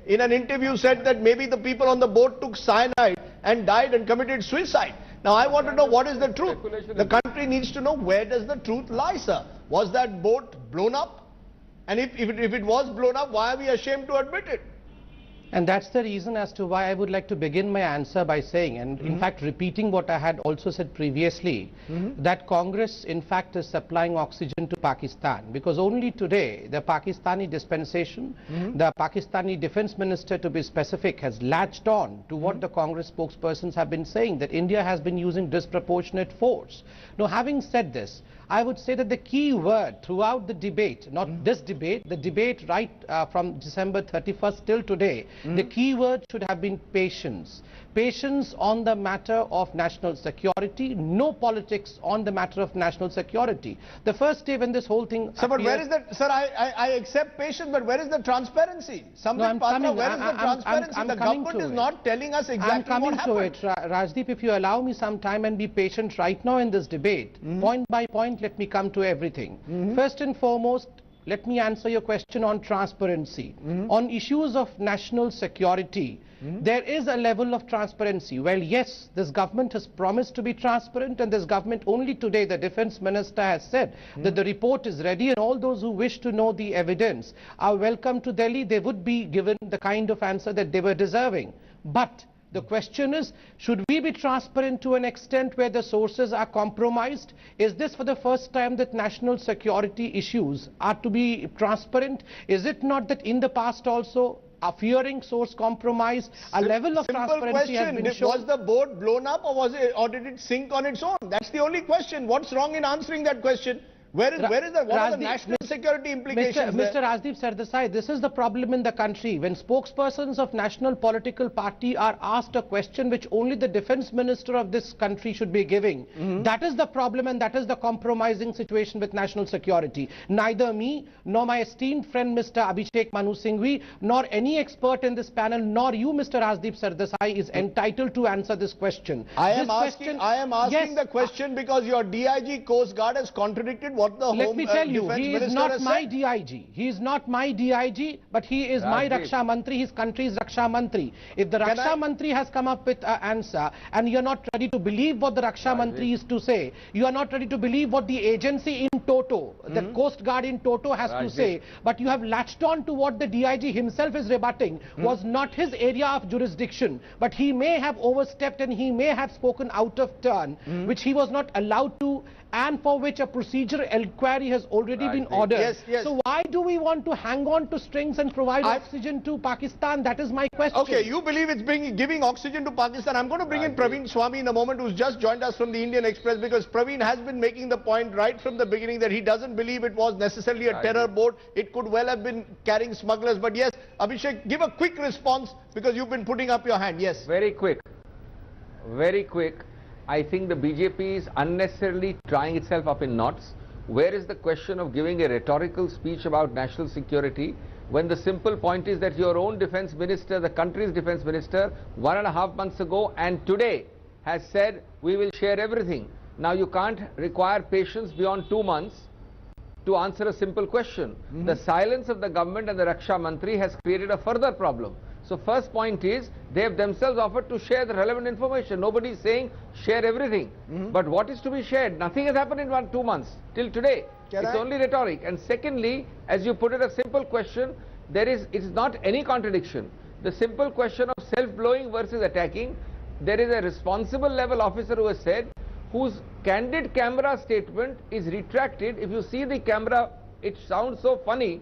in an interview said that maybe the people on the boat took cyanide and died and committed suicide. Now I want to know what is the truth. The country needs to know where does the truth lie, sir. Was that boat blown up? And if it was blown up, why are we ashamed to admit it? And that's the reason as to why I would like to begin my answer by saying, and in fact repeating what I had also said previously, that Congress in fact is supplying oxygen to Pakistan, because only today the Pakistani dispensation, the Pakistani defense minister to be specific, has latched on to what the Congress spokespersons have been saying, that India has been using disproportionate force. Now, having said this, I would say that the key word throughout the debate, not this debate, the debate right from December 31st till today, the key word should have been patience. Patience on the matter of national security, no politics on the matter of national security. The first day when this whole thing... Sir, but where is that? Sir, I accept patience, but where is the transparency? Where is the transparency? The government is not telling us exactly what happened. I'm coming to it. Rajdeep, if you allow me some time and be patient right now in this debate, point by point, let me come to everything. First and foremost, let me answer your question on transparency. On issues of national security, there is a level of transparency. Well, yes, this government has promised to be transparent, and this government only today, the defense minister has said that the report is ready and all those who wish to know the evidence are welcome to Delhi. They would be given the kind of answer that they were deserving. But the question is, should we be transparent to an extent where the sources are compromised? Is this for the first time that national security issues are to be transparent? Is it not that in the past also, fearing source compromise, a level of transparency has been shown? Was the boat blown up, or did it sink on its own? That's the only question. What's wrong in answering that question? What are the national security implications Mr. Rajdeep Desai, this is the problem in the country. When spokespersons of national political party are asked a question which only the defense minister of this country should be giving, that is the problem, and that is the compromising situation with national security. Neither me, nor my esteemed friend Mr. Abhishek Manu Singhvi, nor any expert in this panel, nor you, Mr. Rajdeep Desai, is entitled to answer this question. I am asking the question because your DIG Coast Guard has contradicted what the Let me tell you, he is not my said. DIG. He is not my DIG, but he is my Raksha Mantri, his country's Raksha Mantri. If the Raksha Mantri has come up with an answer and you are not ready to believe what the Raksha Mantri is to say, you are not ready to believe what the agency in toto, the Coast Guard in toto has to say, but you have latched on to what the DIG himself is rebutting, was not his area of jurisdiction, but he may have overstepped and he may have spoken out of turn, which he was not allowed to, and for which a procedural inquiry has already been ordered. So why do we want to hang on to strings and provide oxygen to Pakistan? That is my question. Okay, you believe it's giving oxygen to Pakistan. I'm going to bring in Praveen Swami in a moment, who's just joined us from the Indian Express, because Praveen has been making the point right from the beginning that he doesn't believe it was necessarily a terror boat. It could well have been carrying smugglers. But yes, Abhishek, give a quick response because you've been putting up your hand. Yes. Very quick. Very quick. I think the BJP is unnecessarily tying itself up in knots. Where is the question of giving a rhetorical speech about national security when the simple point is that your own defense minister, the country's defense minister, 1.5 months ago and today has said we will share everything. Now you can't require patience beyond 2 months to answer a simple question. The silence of the government and the Raksha Mantri has created a further problem. So first point is, they have themselves offered to share the relevant information. Nobody is saying share everything. But what is to be shared? Nothing has happened in 2 months till today. It's only rhetoric. And secondly, as you put it, a simple question, it's not any contradiction. The simple question of self-blowing versus attacking, there is a responsible level officer who has said, whose candid camera statement is retracted. If you see the camera, it sounds so funny.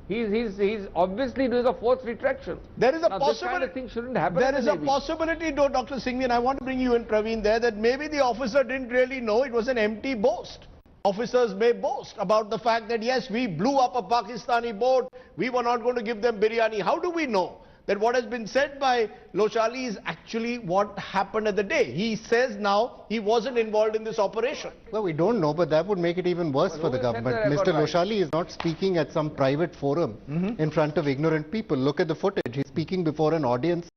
He's obviously doing a fourth retraction. There is a possibility. This kind of thing shouldn't happen. There is a possibility, though, Dr. Singhvi, and I want to bring you in, Praveen, there, that maybe the officer didn't really know it was an empty boast. Officers may boast about the fact that, yes, we blew up a Pakistani boat, we were not going to give them biryani. How do we know that what has been said by Lochali is actually what happened at the day? He says now he wasn't involved in this operation. Well, we don't know, but that would make it even worse for the government. Mr. Lochali is not speaking at some private forum in front of ignorant people. Look at the footage. He's speaking before an audience